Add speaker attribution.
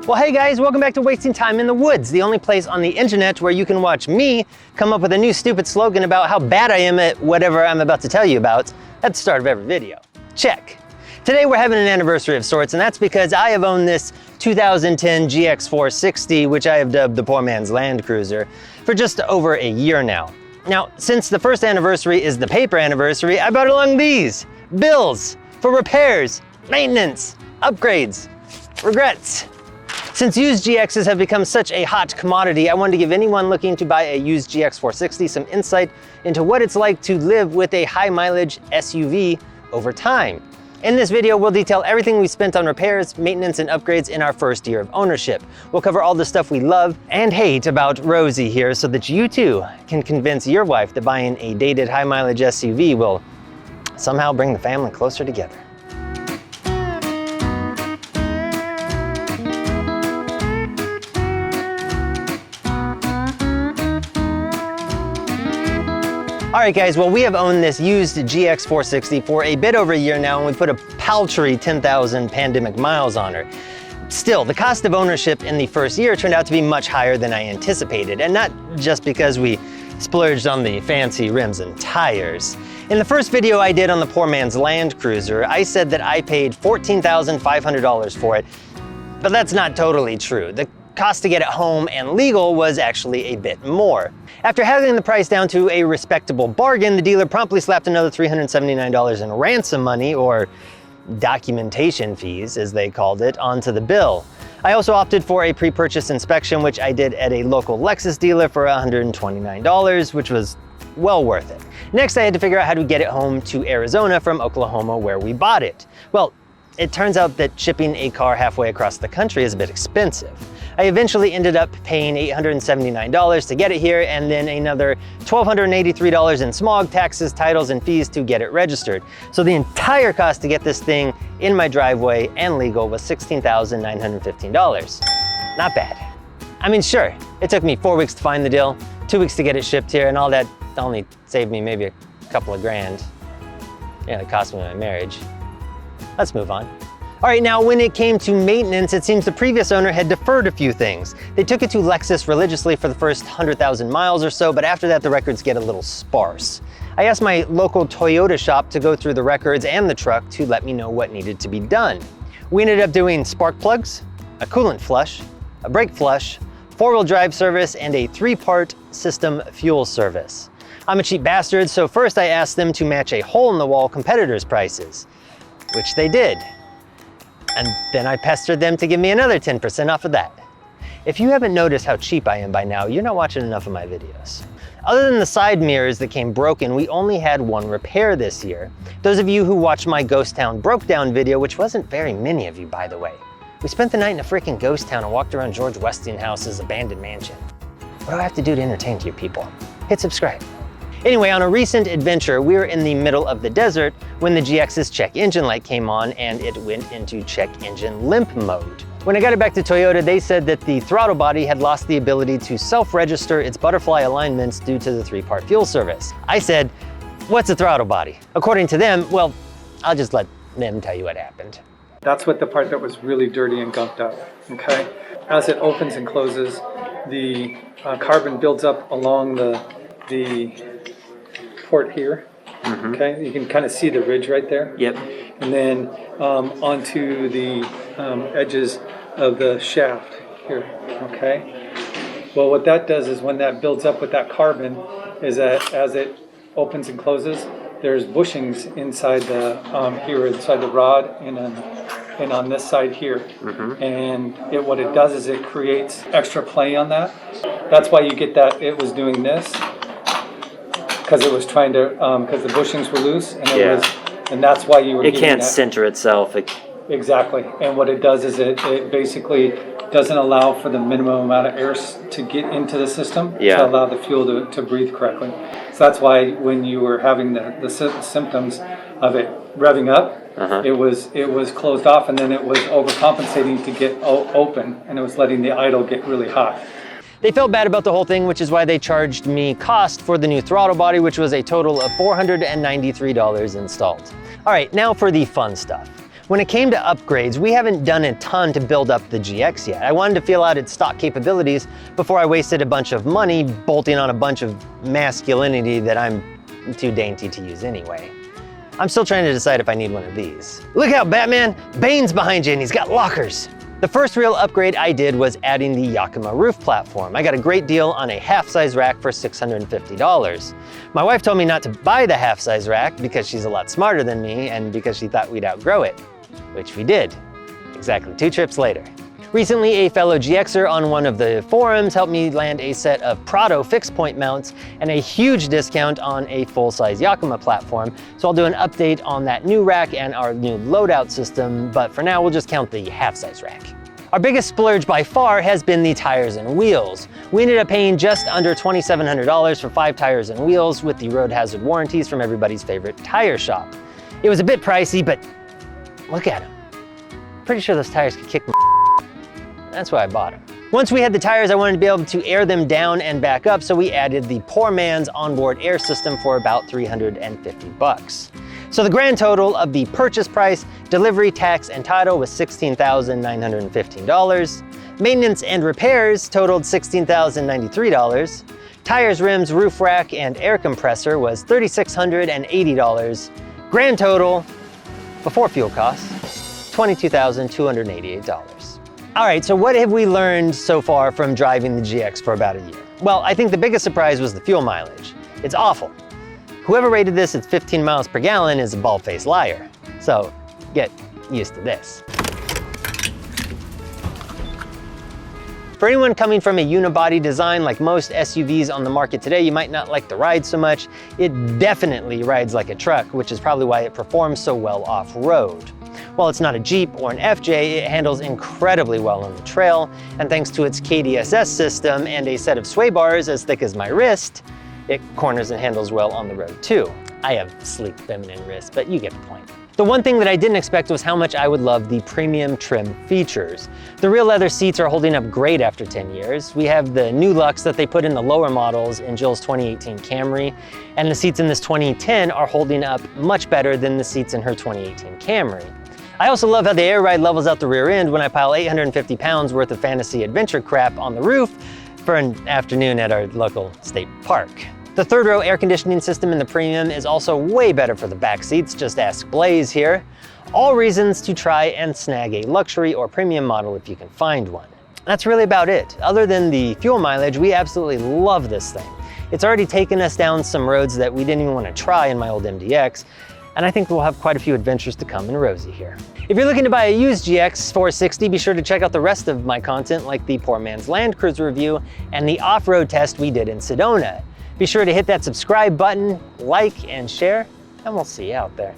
Speaker 1: Well, hey guys, welcome back to Wasting Time in the Woods, the only place on the internet where you can watch me come up with a new stupid slogan about how bad I am at whatever I'm about to tell you about at the start of every video. Check. Today we're having an anniversary of sorts, and that's because I have owned this 2010 GX460, which I have dubbed the poor man's Land Cruiser, for just over a year now. Now, since the first anniversary is the paper anniversary, I brought along these bills for repairs, maintenance, upgrades, regrets. Since used GXs have become such a hot commodity, I wanted to give anyone looking to buy a used GX460 some insight into what it's like to live with a high mileage SUV over time. In this video, we'll detail everything we spent on repairs, maintenance, and upgrades in our first year of ownership. We'll cover all the stuff we love and hate about Rosie here so that you too can convince your wife that buying a dated high mileage SUV will somehow bring the family closer together. All right guys, well we have owned this used GX460 for a bit over a year now, and we put a paltry 10,000 pandemic miles on her. Still, the cost of ownership in the first year turned out to be much higher than I anticipated, and not just because we splurged on the fancy rims and tires. In the first video I did on the poor man's Land Cruiser, I said that I paid $14,500 for it, but that's not totally true. The cost to get it home and legal was actually a bit more. After haggling the price down to a respectable bargain, the dealer promptly slapped another $379 in ransom money, or documentation fees as they called it, onto the bill. I also opted for a pre-purchase inspection, which I did at a local Lexus dealer for $129, which was well worth it. Next, I had to figure out how to get it home to Arizona from Oklahoma, where we bought it. Well, it turns out that shipping a car halfway across the country is a bit expensive. I eventually ended up paying $879 to get it here, and then another $1,283 in smog, taxes, titles, and fees to get it registered. So the entire cost to get this thing in my driveway and legal was $16,915. Not bad. I mean, sure, it took me 4 weeks to find the deal, 2 weeks to get it shipped here, and all that only saved me maybe a couple of grand. Yeah, it cost me my marriage. Let's move on. All right, now when it came to maintenance, it seems the previous owner had deferred a few things. They took it to Lexus religiously for the first 100,000 miles or so, but after that the records get a little sparse. I asked my local Toyota shop to go through the records and the truck to let me know what needed to be done. We ended up doing spark plugs, a coolant flush, a brake flush, four-wheel drive service, and a 3-part system fuel service. I'm a cheap bastard, so first I asked them to match a hole-in-the-wall competitors' prices, which they did. And then I pestered them to give me another 10% off of that. If you haven't noticed how cheap I am by now, you're not watching enough of my videos. Other than the side mirrors that came broken, we only had one repair this year. Those of you who watched my Ghost Town Broke Down video, which wasn't very many of you by the way, we spent the night in a freaking ghost town and walked around George Westinghouse's abandoned mansion. What do I have to do to entertain you people? Hit subscribe. Anyway, on a recent adventure, we were in the middle of the desert when the GX's check engine light came on and it went into check engine limp mode. When I got it back to Toyota, they said that the throttle body had lost the ability to self-register its butterfly alignments due to the 3-part fuel service. I said, what's a throttle body? According to them, well, I'll just let them tell you what happened.
Speaker 2: That's what the part that was really dirty and gunked up, okay? As it opens and closes, the carbon builds up along the port here, okay? You can kind of see the ridge right there.
Speaker 1: Yep.
Speaker 2: And then onto the edges of the shaft here, okay? Well, what that does is when that builds up with that carbon is that as it opens and closes, there's bushings inside the here inside the rod and on this side here. And what it does is it creates extra play on that. That's why you get that it was doing this, because it was trying to because the bushings were loose, and and that's why you were.
Speaker 1: It can't center itself.
Speaker 2: Exactly, and what it does is it basically doesn't allow for the minimum amount of air to get into the system to allow the fuel to breathe correctly. So that's why when you were having the symptoms of it revving up, it was closed off, and then it was overcompensating to get open, and it was letting the idle get really hot.
Speaker 1: They felt bad about the whole thing, which is why they charged me cost for the new throttle body, which was a total of $493 installed. All right, now for the fun stuff. When it came to upgrades, we haven't done a ton to build up the GX yet. I wanted to feel out its stock capabilities before I wasted a bunch of money bolting on a bunch of masculinity that I'm too dainty to use anyway. I'm still trying to decide if I need one of these. Look out, Batman! Bane's behind you and he's got lockers. The first real upgrade I did was adding the Yakima roof platform. I got a great deal on a half-size rack for $650. My wife told me not to buy the half-size rack because she's a lot smarter than me and because she thought we'd outgrow it, which we did, exactly 2 trips later. Recently, a fellow GXer on one of the forums helped me land a set of Prado fixed point mounts and a huge discount on a full-size Yakima platform. So I'll do an update on that new rack and our new loadout system, but for now we'll just count the half-size rack. Our biggest splurge by far has been the tires and wheels. We ended up paying just under $2,700 for 5 tires and wheels with the road hazard warranties from everybody's favorite tire shop. It was a bit pricey, but look at them. Pretty sure those tires could kick my That's why I bought them. Once we had the tires, I wanted to be able to air them down and back up, so we added the poor man's onboard air system for about $350. So the grand total of the purchase price, delivery, tax, and title was $16,915. Maintenance and repairs totaled $16,093. Tires, rims, roof rack, and air compressor was $3,680. Grand total, before fuel costs, $22,288. All right, so what have we learned so far from driving the GX for about a year? Well, I think the biggest surprise was the fuel mileage. It's awful. Whoever rated this at 15 miles per gallon is a bald-faced liar. So get used to this. For anyone coming from a unibody design like most SUVs on the market today, you might not like the ride so much. It definitely rides like a truck, which is probably why it performs so well off-road. While it's not a Jeep or an FJ, it handles incredibly well on the trail, and thanks to its KDSS system and a set of sway bars as thick as my wrist, it corners and handles well on the road too. I have sleek feminine wrists, but you get the point. The one thing that I didn't expect was how much I would love the premium trim features. The real leather seats are holding up great after 10 years. We have the new Lux that they put in the lower models in Jill's 2018 Camry, and the seats in this 2010 are holding up much better than the seats in her 2018 Camry. I also love how the air ride levels out the rear end when I pile 850 pounds worth of fantasy adventure crap on the roof for an afternoon at our local state park. The third row air conditioning system in the Premium is also way better for the back seats, just ask Blaze here. All reasons to try and snag a luxury or premium model if you can find one. That's really about it. Other than the fuel mileage, we absolutely love this thing. It's already taken us down some roads that we didn't even want to try in my old MDX, and I think we'll have quite a few adventures to come in Rosie here. If you're looking to buy a used GX460, be sure to check out the rest of my content like the Poor Man's Land Cruiser review and the off-road test we did in Sedona. Be sure to hit that subscribe button, like, and share, and we'll see you out there.